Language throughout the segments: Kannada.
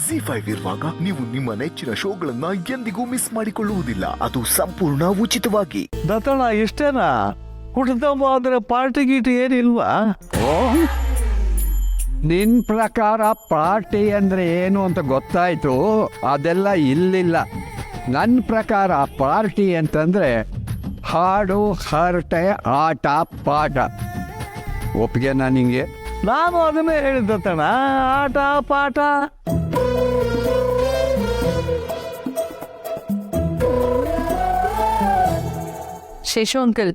ZEE5 ಇರುವಾಗ ನೀವು ನಿಮ್ಮ ನೆಚ್ಚಿನ ಶೋಗಳನ್ನ ಎಂದಿಗೂ ಮಿಸ್ ಮಾಡಿಕೊಳ್ಳುವುದಿಲ್ಲ. ಅದು ಸಂಪೂರ್ಣ ಉಚಿತವಾಗಿ. ದತ್ತಣ್ಣ ಇಷ್ಟೇನಾ? ಕುಟುಂಬ ಅಂದ್ರೆ ಪಾರ್ಟಿ ಗೀಟಿ ಏನಿಲ್ವಾ? ನಿನ್ ಪ್ರಕಾರ ಪಾರ್ಟಿ ಅಂದ್ರೆ ಏನು ಅಂತ ಗೊತ್ತಾಯ್ತು, ಅದೆಲ್ಲ ಇಲ್ಲಿಲ್ಲ. ನನ್ನ ಪ್ರಕಾರ ಪಾರ್ಟಿ ಅಂತಂದ್ರೆ ಹಾಡು, ಹರಟೆ, ಆಟ, ಪಾಠ. ಒಪ್ಪಿಗೆನಾ ನಿಂಗೆ? ನಾನು ಅದನ್ನೇ ಹೇಳಿದ್ದತ್ತಣ್ಣ, ಆಟ ಪಾಠ. ಶೇಷು ಅಂಕಲ್,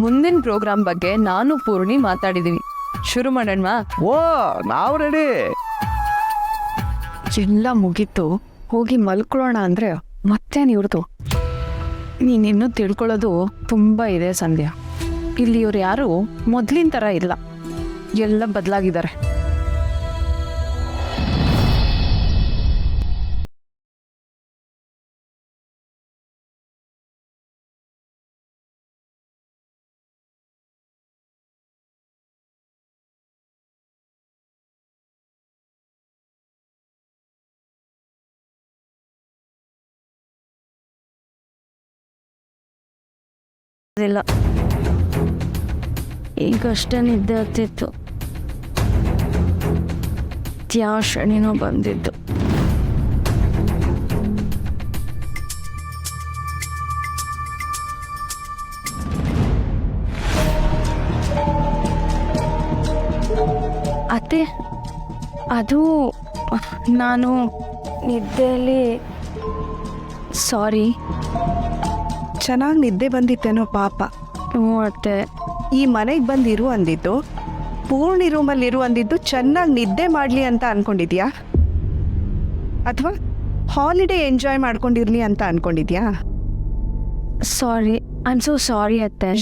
ಮುಂದಿನ ಪ್ರೋಗ್ರಾಮ್ ಬಗ್ಗೆ ನಾನು ಪೂರ್ಣಿ ಮಾತಾಡಿದೀವಿ. ಶುರು ಮಾಡೋಣ? ಓ, ನಾವು ರೆಡಿ. ಎಲ್ಲ ಮುಗೀತು, ಹೋಗಿ ಮಲ್ಕೊಳ್ಳೋಣ ಅಂದ್ರೆ ಮತ್ತೇನು ಇವ್ರದು. ನೀನಿನ್ನೂ ತಿಳ್ಕೊಳ್ಳೋದು ತುಂಬ ಇದೆ ಸಂಧ್ಯಾ. ಇಲ್ಲಿ ಇವ್ರು ಯಾರು ಮೊದಲಿನ ಥರ ಇಲ್ಲ, ಎಲ್ಲ ಬದಲಾಗಿದ್ದಾರೆ. ಇಲ್ಲ, ಈಗಷ್ಟೇ ನಿದ್ದೆ ಹತ್ತಿತ್ತು. ಯಾವ ಶನಿನೋ ಬಂದಿದ್ದು. ಅತ್ತೆ, ಅದು ನಾನು ನಿದ್ದೆಯಲ್ಲಿ ಸಾರಿ. ಚೆನ್ನಾಗಿ ನಿದ್ದೆ ಬಂದಿತ್ತೇನೋ ಪಾಪ. ಅತ್ತೆ, ಈ ಮನೆಗೆ ಬಂದಿರು ಅಂದಿದ್ದು, ಪೂರ್ಣಿ ರೂಮಲ್ಲಿರು ಅಂದಿದ್ದು ಚೆನ್ನಾಗಿ ನಿದ್ದೆ ಮಾಡಲಿ ಅಂತ ಅನ್ಕೊಂಡಿದ್ಯಾ, ಅಥವಾ ಹಾಲಿಡೇ ಎಂಜಾಯ್ ಮಾಡ್ಕೊಂಡಿರ್ಲಿ ಅಂತ ಅನ್ಕೊಂಡಿದ್ಯಾ? ಸಾರಿ, ಐ ಆಮ್ ಸೋ ಸಾರಿ ಅತ್ತೆ.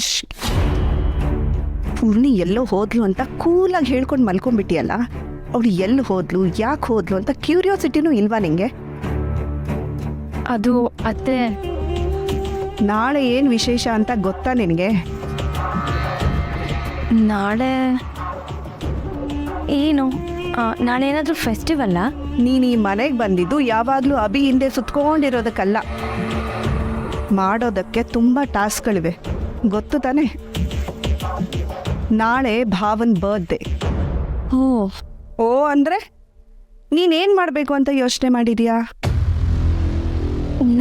ಪೂರ್ಣಿ ಎಲ್ಲೋ ಹೋದ್ಲು ಅಂತ ಕೂಲಾಗಿ ಹೇಳ್ಕೊಂಡು ಮಲ್ಕೊಂಡ್ಬಿಟ್ಟಿಯಲ್ಲ. ಅವಳು ಎಲ್ಲಿ ಹೋದ್ಲು, ಯಾಕೆ ಹೋದ್ಲು ಅಂತ ಕ್ಯೂರಿಯಾಸಿಟಿನೂ ಇಲ್ವಾ ನಿಂಗೆ? ಅದು ಅತ್ತೆ, ನಾಳೆ ಏನು ವಿಶೇಷ ಅಂತ ಗೊತ್ತಾ ನಿನಗೆ? ನಾಳೆ ಏನು? ನಾಳೆ ಏನಾದರೂ ಫೆಸ್ಟಿವಲ್ಲ? ನೀನು ಈ ಮನೆಗೆ ಬಂದಿದ್ದು ಯಾವಾಗಲೂ ಅಭಿ ಹಿಂದೆ ಸುತ್ಕೊಂಡಿರೋದಕ್ಕಲ್ಲ, ಮಾಡೋದಕ್ಕೆ ತುಂಬ ಟಾಸ್ಕ್ಗಳಿವೆ, ಗೊತ್ತು ತಾನೆ? ನಾಳೆ ಭಾವನ್ ಬರ್ತ್ಡೇ. ಓ ಅಂದರೆ ನೀನೇನು ಮಾಡಬೇಕು ಅಂತ ಯೋಚನೆ ಮಾಡಿದ್ಯಾ?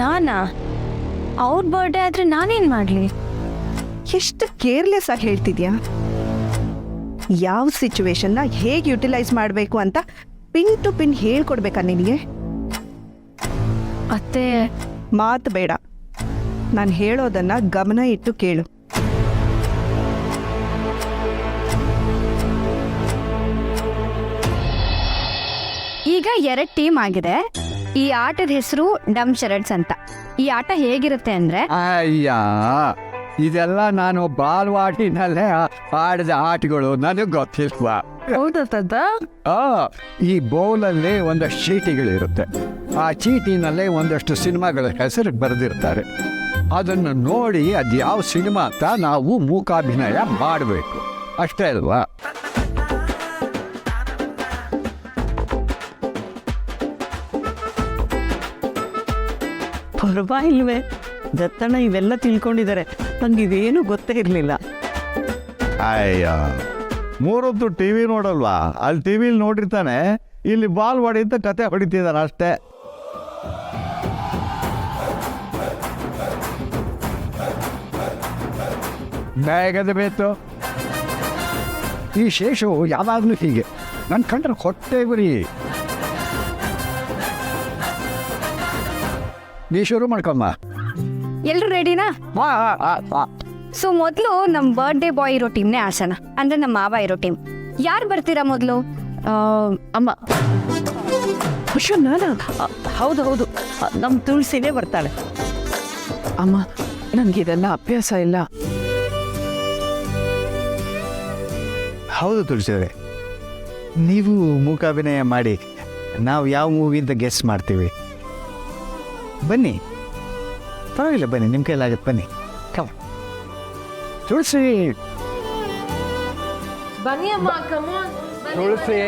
ನಾನಾ? ಅವ್ರ ಬರ್ಡೇ ಆದರೆ ನಾನೇನು ಮಾಡಲಿ? ಎಷ್ಟು ಕೇರ್ಲೆಸ್ ಆಗಿ ಹೇಳ್ತಿದ್ಯಾ. ಯಾವ ಸಿಚುವೇಶನ್ನ ಹೇಗೆ ಯುಟಿಲೈಸ್ ಮಾಡಬೇಕು ಅಂತ ಪಿನ್ ಟು ಪಿನ್ ಹೇಳ್ಕೊಡ್ಬೇಕಾ ನಿನಗೆ? ಅತ್ತೆ, ಮಾತು ಬೇಡ, ನಾನು ಹೇಳೋದನ್ನ ಗಮನ ಇಟ್ಟು ಕೇಳು. ಈಗ 2 ಟೀಮ್ ಆಗಿದೆ. ಈ ಆಟದ ಹೆಸರು ಡಮ್ ಶರಡ್ಸ್ ಅಂತ. ಈ ಆಟ ಹೇಗಿರುತ್ತೆ ಅಂದ್ರೆ, ಅಯ್ಯ, ಇದೆಲ್ಲ ನಾನು ಬಾಲ್ವಾಟಿನಲ್ಲೇ ಆಡಿದ ಆಟಗಳು, ನನಗೆ ಗೊತ್ತಿಲ್ವಾ? ಹೌದಾ? ಈ ಬೌಲಲ್ಲಿ ಒಂದಷ್ಟು ಚೀಟಿಗಳಿರುತ್ತೆ. ಆ ಚೀಟಿನಲ್ಲೇ ಒಂದಷ್ಟು ಸಿನಿಮಾಗಳ ಹೆಸರು ಬರೆದಿರ್ತಾರೆ. ಅದನ್ನು ನೋಡಿ ಅದು ಯಾವ ಸಿನಿಮಾ ಅಂತ ನಾವು ಮೂಕಾಭಿನಯ ಮಾಡಬೇಕು, ಅಷ್ಟೇ ಅಲ್ವಾ? ಪರವಾಗಿಲ್ವೇ, ದತ್ತಣ್ಣ ಇವೆಲ್ಲ ತಿಳ್ಕೊಂಡಿದ್ದಾರೆ. ನಂಗೆ ಇದೇನು ಗೊತ್ತೇ ಇರಲಿಲ್ಲ. ಅಯ್ಯ, 3 ಹೊತ್ತು TV ನೋಡಲ್ವಾ? ಅಲ್ಲಿ TV ನೋಡಿರ್ತಾನೆ, ಇಲ್ಲಿ ಬಾಲ್ ಹೊಡಿ ಅಂತ ಕತೆ ಹೊಡಿತಿದ್ದಾನೆ ಅಷ್ಟೇ. ಬೇಗದ ಬೇತು. ಈ ಶೇಷು ಯಾವಾಗಲೂ ಹೀಗೆ, ನನ್ನ ಕಂಡ್ರೆ ಹೊಟ್ಟೆ ಗುರಿ. ನೀ ಶುರು ಮಾಡ್ಕೊಮ್ಮ. ಎಲ್ರು ರೆಡಿನಾ? ಸೊ ಮೊದಲು ನಮ್ಮ ಬರ್ತ್ಡೇ ಬಾಯ್ ಇರೋ ಟೀಮ್ನೇ ಆಡ್ಸೋಣ, ಅಂದ್ರೆ ನಮ್ಮ ಮಾವ ಇರೋ ಟೀಮ್. ಯಾರು ಬರ್ತೀರಾ ಮೊದಲು? ಅಮ್ಮ. ಅಯ್ಯೋ, ನಾನು? ಹೌದು, ನಮ್ಮ ತುಳಸಿನೇ ಬರ್ತಾಳೆ. ಅಮ್ಮ, ನನಗಿದೆಲ್ಲ ಅಭ್ಯಾಸ ಇಲ್ಲ. ಹೌದು ತುಳಸಿಯವರೇ, ನೀವು ಮೂಕಾಭಿನಯ ಮಾಡಿ ನಾವು ಯಾವ ಮೂವಿ ಅಂತ ಗೆಸ್ ಮಾಡ್ತೀವಿ. ಬನ್ನಿ, ಪರವಾಗಿಲ್ಲ, ಬನ್ನಿ, ನಿಮ್ಮ ಕೈಲಾಗತ್ತೆ, ಬನ್ನಿ. ತುಳಸಿ, ಬನ್ನಿ ಅಮ್ಮ, ಕಮ್ ಆನ್. ತುಳಸಿ,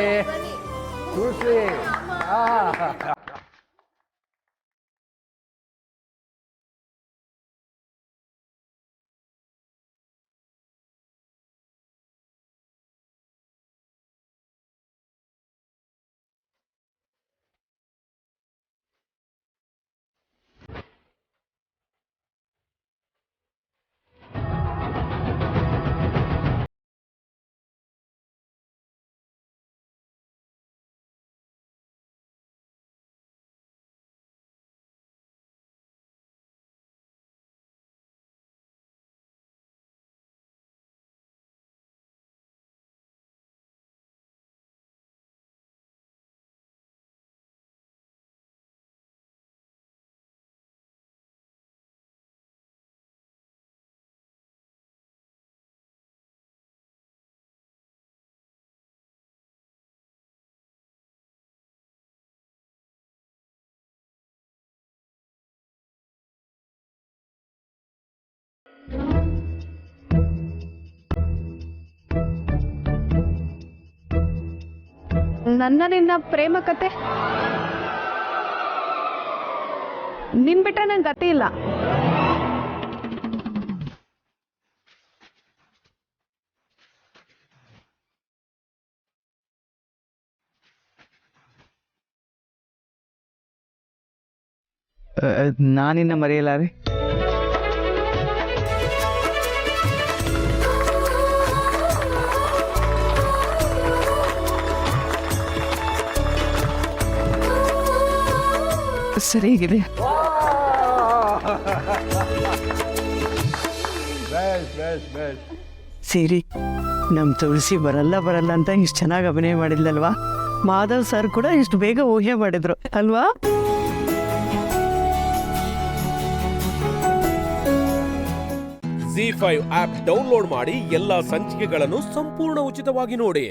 ತುಳಸಿ. ನನ್ನ ನಿನ್ನ ಪ್ರೇಮ ಕತೆ ನಿನ್ ಬಿಟ್ರೆ ನಂಗೆ ಗತಿ ಇಲ್ಲ. ನಾನಿನ್ನ ಮರೆಯಲಾರೆ. ಸರಿಯಾಗಿದೆ. ಸೀರಿ, ನಮ್ಮ ತುಳಸಿ ಬರಲ್ಲ ಅಂತ ಇಷ್ಟು ಚೆನ್ನಾಗಿ ಅಭಿನಯ ಮಾಡಿದ್ಲಲ್ವಾ? ಮಾಧವ್ ಸರ್ ಕೂಡ ಇಷ್ಟು ಬೇಗ ಊಹೆ ಮಾಡಿದ್ರು ಅಲ್ವಾ? ZEE5 ಆಪ್ ಡೌನ್ಲೋಡ್ ಮಾಡಿ ಎಲ್ಲಾ ಸಂಚಿಕೆಗಳನ್ನು ಸಂಪೂರ್ಣ ಉಚಿತವಾಗಿ ನೋಡಿ.